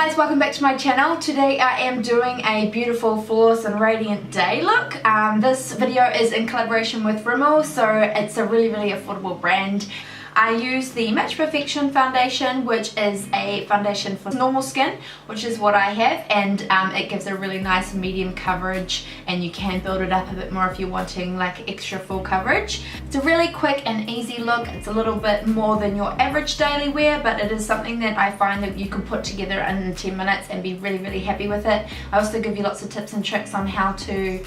guys, welcome back to my channel. Today I am doing a beautiful flawless and radiant day look. This video is in collaboration with Rimmel, so it's a really affordable brand. I use the Match Perfection foundation, which is a foundation for normal skin, which is what I have, and it gives a really nice medium coverage, and you can build it up a bit more if you're wanting like extra full coverage. It's a really quick and easy look. It's a little bit more than your average daily wear, but it is something that I find that you can put together in 10 minutes and be really happy with it. I also give you lots of tips and tricks on how to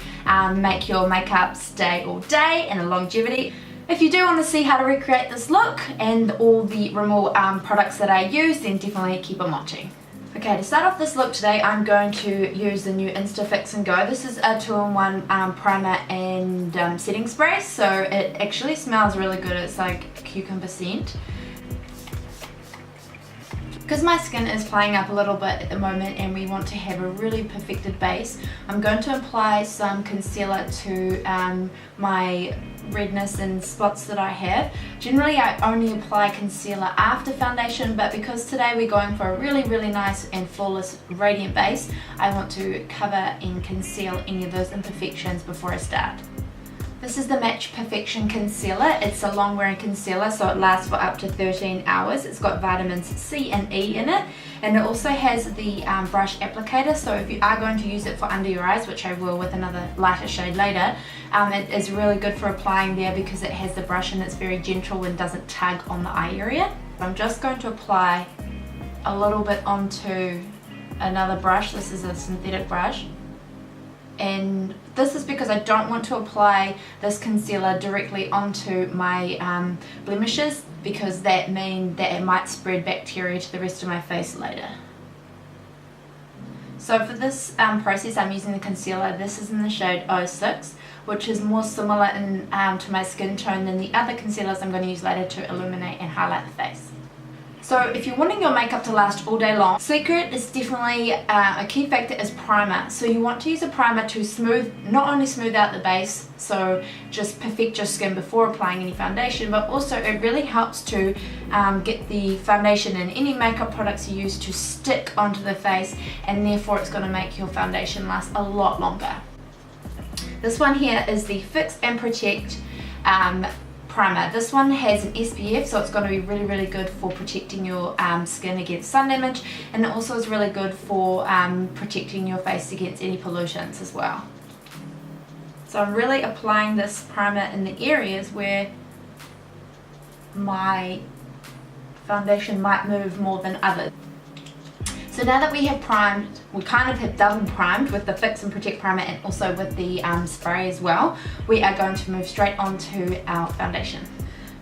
make your makeup stay all day and a longevity. If you do want to see how to recreate this look and all the Rimmel products that I use, then definitely keep on watching. Okay, to start off this look today, I'm going to use the new Insta Fix and Go. This is a 2-in-1 primer and setting spray, so it actually smells really good. It's like cucumber scent. Because my skin is playing up a little bit at the moment and we want to have a really perfected base, I'm going to apply some concealer to my redness and spots that I have. Generally I only apply concealer after foundation, but because today we're going for a really nice and flawless radiant base, I want to cover and conceal any of those imperfections before I start. This is the Match Perfection Concealer. It's a long wearing concealer, so it lasts for up to 13 hours. It's got vitamins C and E in it, and it also has the brush applicator, so if you are going to use it for under your eyes, which I will with another lighter shade later, it is really good for applying there because it has the brush and it's very gentle and doesn't tug on the eye area. I'm just going to apply a little bit onto another brush. This is a synthetic brush. And this is because I don't want to apply this concealer directly onto my blemishes, because that means that it might spread bacteria to the rest of my face later. So for this process I'm using the concealer. This is in the shade 06, which is more similar to my skin tone than the other concealers I'm going to use later to illuminate and highlight the face. So if you're wanting your makeup to last all day long, secret is definitely a key factor is primer. So you want to use a primer to not only smooth out the base, so just perfect your skin before applying any foundation, but also it really helps to get the foundation and any makeup products you use to stick onto the face, and therefore it's going to make your foundation last a lot longer. This one here is the Fix and Protect primer. This one has an SPF, so it's going to be really good for protecting your skin against sun damage, and it also is really good for protecting your face against any pollutants as well. So I'm really applying this primer in the areas where my foundation might move more than others. So now that we have primed, we kind of have double primed with the Fix and Protect primer and also with the spray as well, we are going to move straight on to our foundation.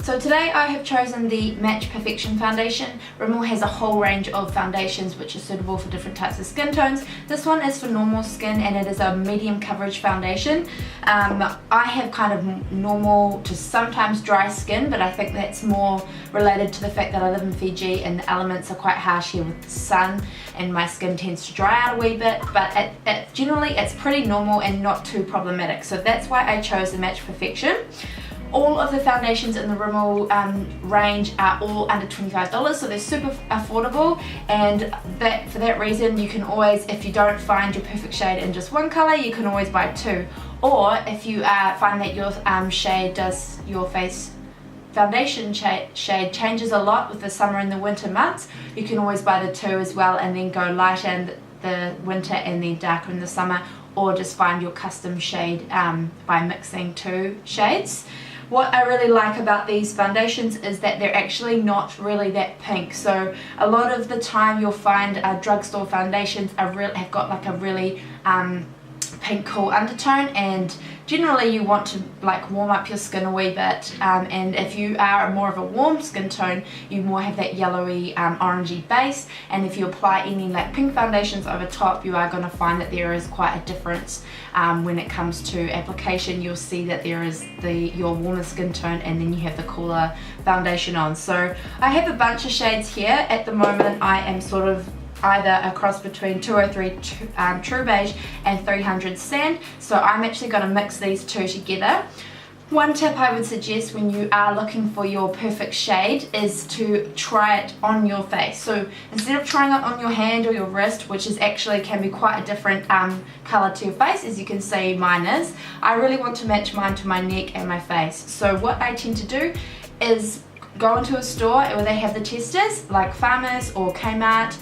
So today I have chosen the Match Perfection foundation. Rimmel has a whole range of foundations which are suitable for different types of skin tones. This one is for normal skin and it is a medium coverage foundation. I have kind of normal to sometimes dry skin, but I think that's more related to the fact that I live in Fiji and the elements are quite harsh here with the sun, and my skin tends to dry out a wee bit, but generally it's pretty normal and not too problematic. So that's why I chose the Match Perfection. All of the foundations in the Rimmel range are all under $25, so they're super affordable, and for that reason you can always, if you don't find your perfect shade in just one color, you can always buy two. Or if you find that your your face foundation shade changes a lot with the summer and the winter months, you can always buy the two as well and then go lighter in the winter and then darker in the summer, or just find your custom shade by mixing two shades. What I really like about these foundations is that they're actually not really that pink. So a lot of the time you'll find drugstore foundations have got like a really pink cool undertone, and generally you want to like warm up your skin a wee bit, and if you are more of a warm skin tone, you more have that yellowy orangey base, and if you apply any like pink foundations over top, you are going to find that there is quite a difference when it comes to application. You'll see that there is your warmer skin tone and then you have the cooler foundation on. So I have a bunch of shades here. At the moment I am sort of either a cross between 203 True Beige and 300 Sand, so I'm actually going to mix these two together. One tip I would suggest when you are looking for your perfect shade is to try it on your face. So instead of trying it on your hand or your wrist, which is actually can be quite a different colour to your face, as you can see mine is, I really want to match mine to my neck and my face. So what I tend to do is go into a store where they have the testers like Farmers or Kmart,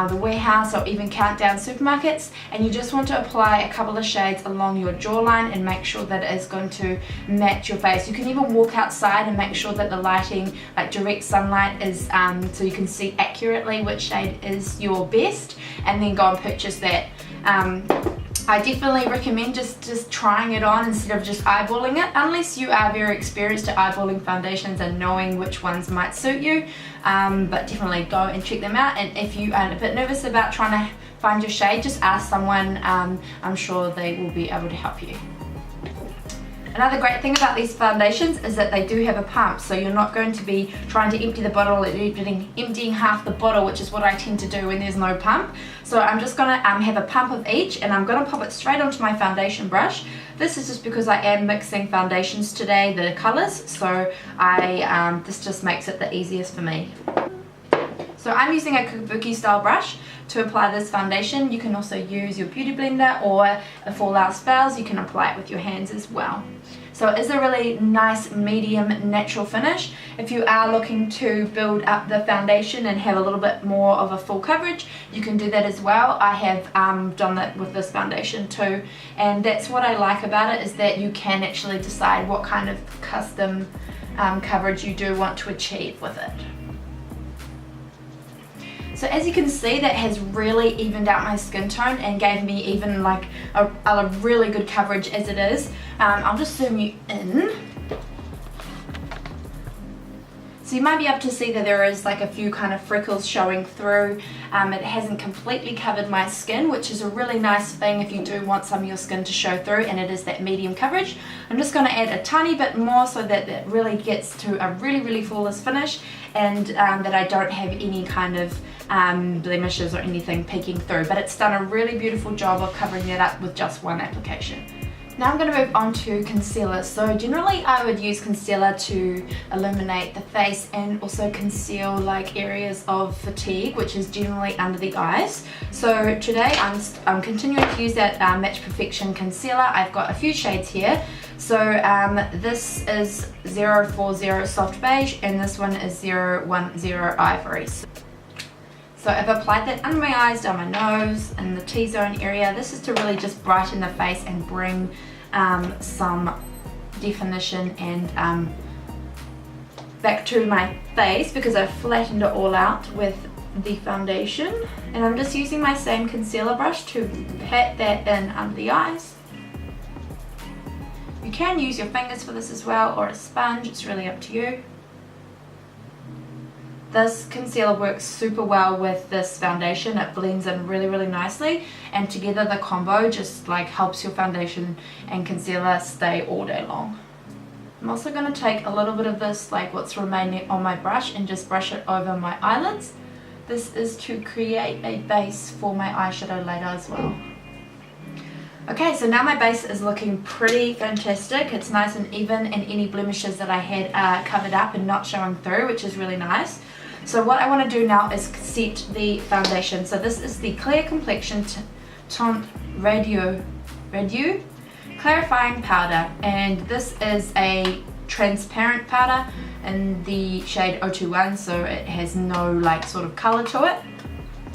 the Warehouse, or even Countdown supermarkets, and you just want to apply a couple of shades along your jawline and make sure that it is going to match your face. You can even walk outside and make sure that the lighting, like direct sunlight, is so you can see accurately which shade is your best, and then go and purchase that. I definitely recommend just trying it on instead of just eyeballing it, unless you are very experienced at eyeballing foundations and knowing which ones might suit you, but definitely go and check them out. And if you are a bit nervous about trying to find your shade, just ask someone. I'm sure they will be able to help you. Another great thing about these foundations is that they do have a pump, so you're not going to be trying to empty the bottle and emptying half the bottle, which is what I tend to do when there's no pump. So I'm just going to have a pump of each, and I'm going to pop it straight onto my foundation brush. This is just because I am mixing foundations today, the colours, so this just makes it the easiest for me. So I'm using a kabuki style brush to apply this foundation. You can also use your beauty blender, or if all else fails, you can apply it with your hands as well. So it is a really nice medium natural finish. If you are looking to build up the foundation and have a little bit more of a full coverage, you can do that as well. I have done that with this foundation too, and that's what I like about it, is that you can actually decide what kind of custom coverage you do want to achieve with it. So as you can see, that has really evened out my skin tone and gave me even like a really good coverage as it is. I'll just zoom you in. So you might be able to see that there is like a few kind of freckles showing through. It hasn't completely covered my skin, which is a really nice thing if you do want some of your skin to show through, and it is that medium coverage. I'm just going to add a tiny bit more so that it really gets to a really flawless finish, and that I don't have any kind of blemishes or anything peeking through. But it's done a really beautiful job of covering it up with just one application. Now I'm going to move on to concealer. So generally I would use concealer to illuminate the face and also conceal like areas of fatigue, which is generally under the eyes. So today I'm continuing to use that Match Perfection concealer. I've got a few shades here. So this is 040 Soft Beige, and this one is 010 Ivory. So I've applied that under my eyes, down my nose, and the T-zone area. This is to really just brighten the face and bring some definition and back to my face, because I've flattened it all out with the foundation. And I'm just using my same concealer brush to pat that in under the eyes. You can use your fingers for this as well, or a sponge, it's really up to you. This concealer works super well with this foundation. It blends in really nicely, and together the combo just like helps your foundation and concealer stay all day long. I'm also going to take a little bit of this, like what's remaining on my brush, and just brush it over my eyelids. This is to create a base for my eyeshadow later as well. Okay, so now my base is looking pretty fantastic. It's nice and even, and any blemishes that I had are covered up and not showing through, which is really nice. So what I want to do now is set the foundation. So this is the Clear Complexion Tint Radio Clarifying Powder, and this is a transparent powder in the shade 021, so it has no like sort of colour to it,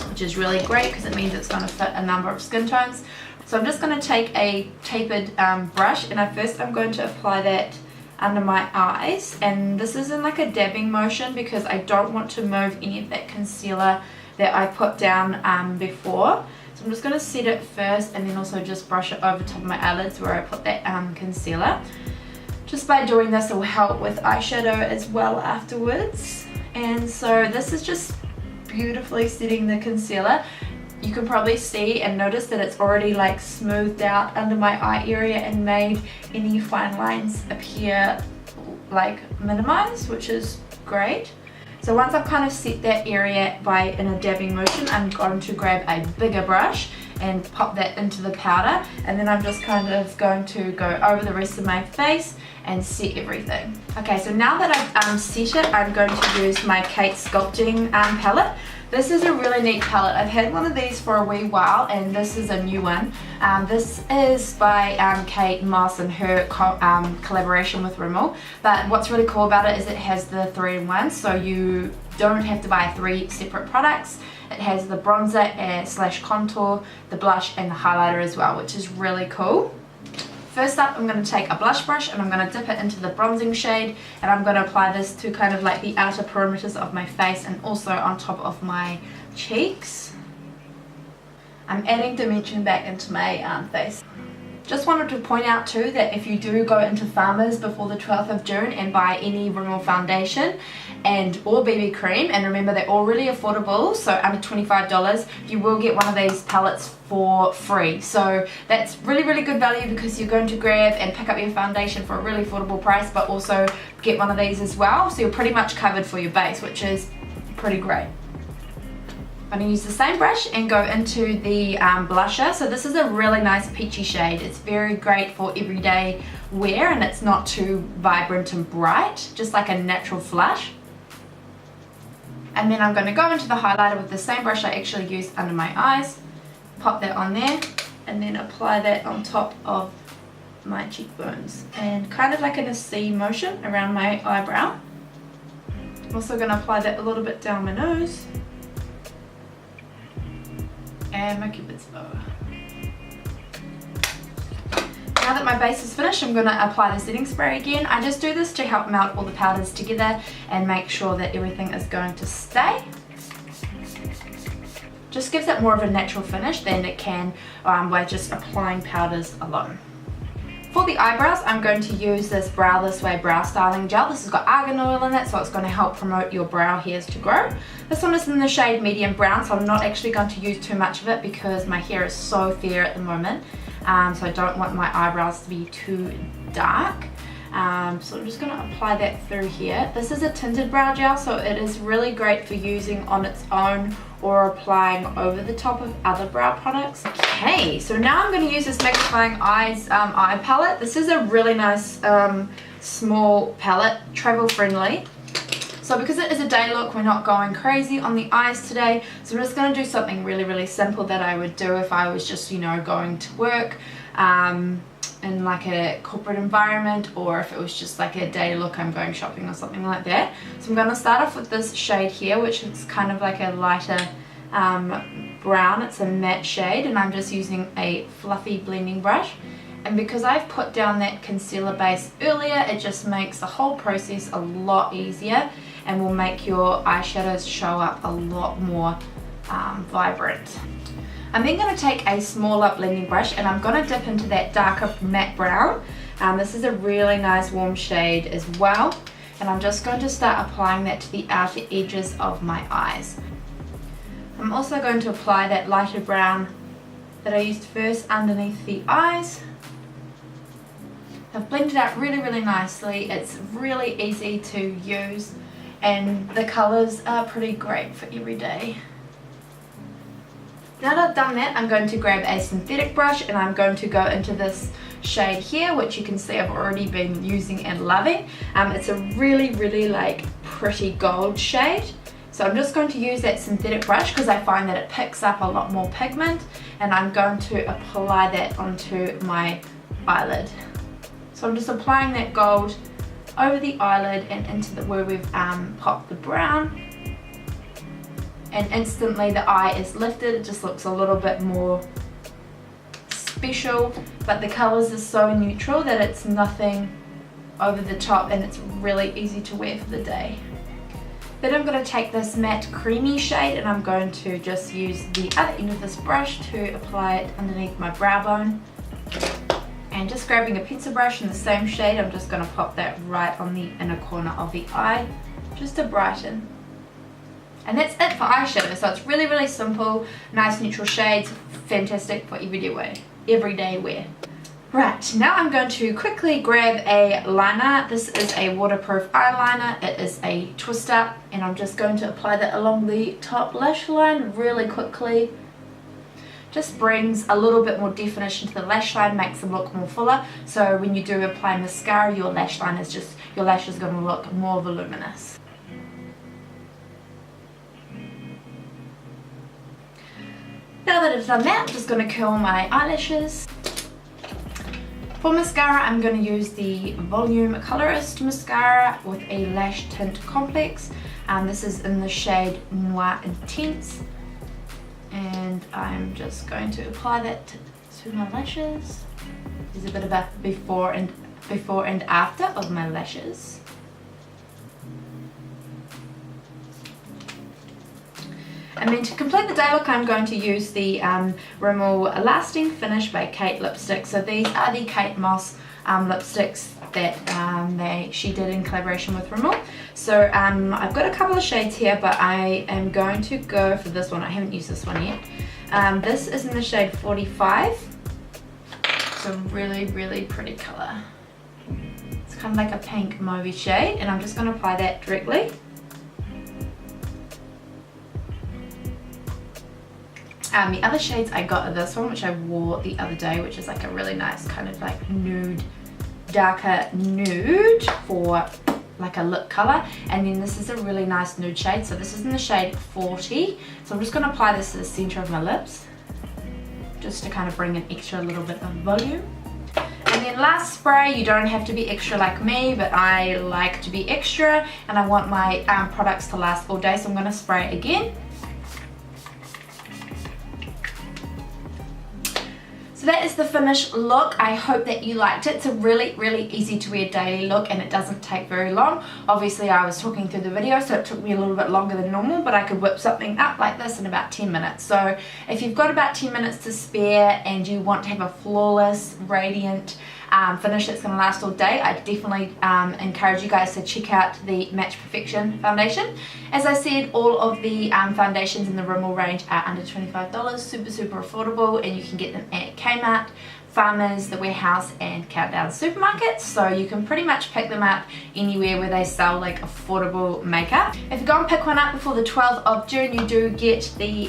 which is really great because it means it's going to fit a number of skin tones. So I'm just going to take a tapered brush, and I'm going to apply that under my eyes, and this is in like a dabbing motion because I don't want to move any of that concealer that I put down before. So I'm just going to set it first, and then also just brush it over top of my eyelids where I put that concealer. Just by doing this, it will help with eyeshadow as well afterwards. And so this is just beautifully setting the concealer. You can probably see and notice that it's already like smoothed out under my eye area and made any fine lines appear like minimized, which is great. So once I've kind of set that area in a dabbing motion, I'm going to grab a bigger brush and pop that into the powder, and then I'm just kind of going to go over the rest of my face and set everything. Okay, so now that I've set it, I'm going to use my Kate Sculpting Palette. This is a really neat palette. I've had one of these for a wee while, and this is a new one. This is by Kate Moss and her collaboration with Rimmel. But what's really cool about it is it has the 3-in-1, so you don't have to buy 3 separate products. It has the bronzer slash contour, the blush, and the highlighter as well, which is really cool. First up, I'm going to take a blush brush and I'm going to dip it into the bronzing shade, and I'm going to apply this to kind of like the outer perimeters of my face and also on top of my cheeks. I'm adding dimension back into my face. Just wanted to point out too that if you do go into Farmers before the 12th of June and buy any Rimmel foundation or BB cream, and remember they're all really affordable, so under $25, you will get one of these palettes for free. So that's really, really good value because you're going to grab and pick up your foundation for a really affordable price, but also get one of these as well. So you're pretty much covered for your base, which is pretty great. I'm going to use the same brush and go into the blusher. So this is a really nice peachy shade. It's very great for everyday wear, and it's not too vibrant and bright, just like a natural flush. And then I'm going to go into the highlighter with the same brush I actually used under my eyes, pop that on there, and then apply that on top of my cheekbones, and kind of like in a C motion around my eyebrow. I'm also going to apply that a little bit down my nose and my cupid's bow. Now that my base is finished, I'm going to apply the setting spray again. I just do this to help melt all the powders together and make sure that everything is going to stay. Just gives it more of a natural finish than it can by just applying powders alone. For the eyebrows, I'm going to use this Brow This Way brow styling gel. This has got argan oil in it, so it's going to help promote your brow hairs to grow. This one is in the shade medium brown, so I'm not actually going to use too much of it because my hair is so fair at the moment. So I don't want my eyebrows to be too dark. So I'm just going to apply that through here. This is a tinted brow gel, so it is really great for using on its own or applying over the top of other brow products. Okay, so now I'm going to use this Magnif'Eyes eye palette. This is a really nice small palette, travel friendly. So because it is a day look, we're not going crazy on the eyes today. So I'm just going to do something really, really simple that I would do if I was just, you know, going to work in like a corporate environment, or if it was just like a day look, I'm going shopping or something like that. So I'm going to start off with this shade here, which is kind of like a lighter brown. It's a matte shade, and I'm just using a fluffy blending brush. And because I've put down that concealer base earlier, it just makes the whole process a lot easier and will make your eyeshadows show up a lot more vibrant. I'm then going to take a smaller blending brush and I'm going to dip into that darker matte brown. This is a really nice warm shade as well, and I'm just going to start applying that to the outer edges of my eyes. I'm also going to apply that lighter brown that I used first underneath the eyes. I've blended out really, really nicely. It's really easy to use, and the colours are pretty great for every day. Now that I've done that, I'm going to grab a synthetic brush and I'm going to go into this shade here, which you can see I've already been using and loving. It's a really, really like pretty gold shade. So I'm just going to use that synthetic brush because I find that it picks up a lot more pigment, and I'm going to apply that onto my eyelid. So I'm just applying that gold over the eyelid and into where we've popped the brown. And instantly the eye is lifted. It just looks a little bit more special, but the colours are so neutral that it's nothing over the top, and it's really easy to wear for the day. Then I'm going to take this matte creamy shade and I'm going to just use the other end of this brush to apply it underneath my brow bone. And just grabbing a pencil brush in the same shade, I'm just going to pop that right on the inner corner of the eye, just to brighten. And that's it for eyeshadow. So it's really, really simple, nice neutral shades, fantastic for everyday wear. Right, now I'm going to quickly grab a liner. This is a waterproof eyeliner. It is a twister, and I'm just going to apply that along the top lash line really quickly. just brings a little bit more definition to the lash line, makes them look more fuller. So when you do apply mascara, your lash line is just, your lash is going to look more voluminous. Now that I've done that, I'm just going to curl my eyelashes. For mascara, I'm going to use the Volume Colorist Mascara with a Lash Tint Complex. This is in the shade Noir Intense. And I'm just going to apply that to my lashes. There's a bit of a before and after of my lashes. And then to complete the day look, I'm going to use the Rimmel Lasting Finish by Kate lipstick. So these are the Kate Moss lipsticks that she did in collaboration with Rimmel. So I've got a couple of shades here, but I am going to go for this one. I haven't used this one yet. This is in the shade 45. It's a really, really pretty color. It's kind of like a pink mauvey shade, and I'm just going to apply that directly. The other shades I got are this one, which I wore the other day, which is like a really nice kind of like nude, darker nude for like a lip color. And then this is a really nice nude shade, so this is in the shade 40. So I'm just going to apply this to the center of my lips, just to kind of bring an extra little bit of volume. And then last spray, you don't have to be extra like me, but I like to be extra and I want my products to last all day, so I'm going to spray again. So that is the finished look. I hope that you liked it. It's a really, really easy to wear daily look, and it doesn't take very long. Obviously I was talking through the video, so it took me a little bit longer than normal, but I could whip something up like this in about 10 minutes. So if you've got about 10 minutes to spare and you want to have a flawless, radiant finish that's going to last all day, I definitely encourage you guys to check out the Match Perfection foundation. As I said, all of the foundations in the Rimmel range are under $25, super affordable, and you can get them at Kmart, Farmers, The Warehouse, and Countdown supermarkets, so you can pretty much pick them up anywhere where they sell like affordable makeup. If you go and pick one up before the 12th of June, you do get the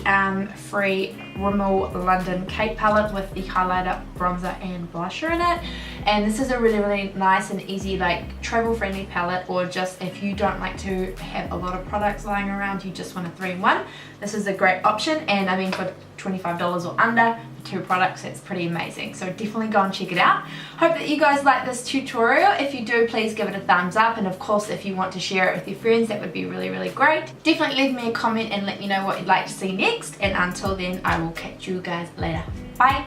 free Rimmel London Kate palette with the highlighter, bronzer, and blusher in it. And this is a really, really nice and easy, like travel friendly palette, or just if you don't like to have a lot of products lying around, you just want a 3-in-1, this is a great option. And I mean, for $25 or under, 2 products, it's pretty amazing. So definitely go and check it out. Hope that you guys like this tutorial. If you do, please give it a thumbs up, and of course if you want to share it with your friends, that would be really, really great. Definitely leave me a comment and let me know what you'd like to see next, and until then I will catch you guys later. Bye.